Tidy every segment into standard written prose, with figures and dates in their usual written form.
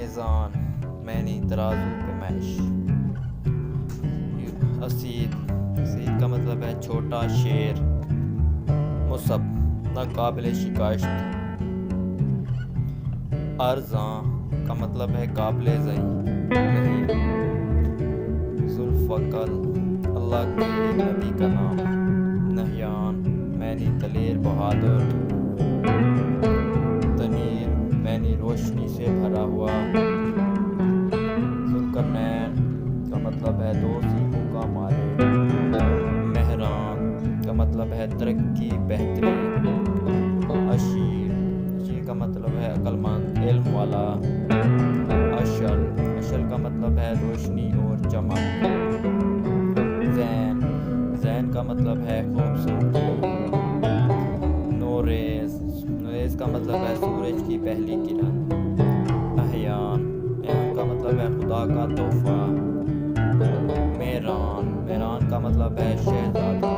میزان معنی ترازو پیمائش. اسید کا مطلب ہے چھوٹا شیر. مصب ناقابل شکایت. ارزاں کا مطلب ہے قابل ذہین. ذوالفقر اللہ کے ایک نبی کا نام. نہیان معنی دلیر بہادر. تنیر معنی روشنی سے بھرا ہوا. ذوالقرنین کا مطلب ہے دو سیخوں کا مالک. مہران کا مطلب ہے ترقی بہتری. عشیر کا مطلب ہے عقل مند علم والا. اشل کا مطلب ہے روشنی اور چمک. زین کا مطلب ہے خوبصورتی. نوریز کا مطلب ہے سورج کی پہلی کرن. احیان کا مطلب ہے خدا کا تحفہ. میران کا مطلب ہے شہزادہ.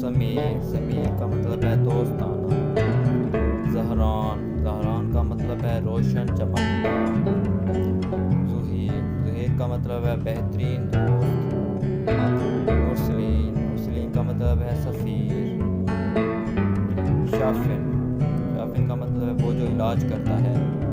سمیر کا مطلب ہے دوستانہ. زہران کا مطلب ہے روشن چمکتا. ظہیر کا مطلب ہے بہترین دوست. مرسلین کا مطلب ہے سفیر. شافن کا مطلب ہے وہ جو علاج کرتا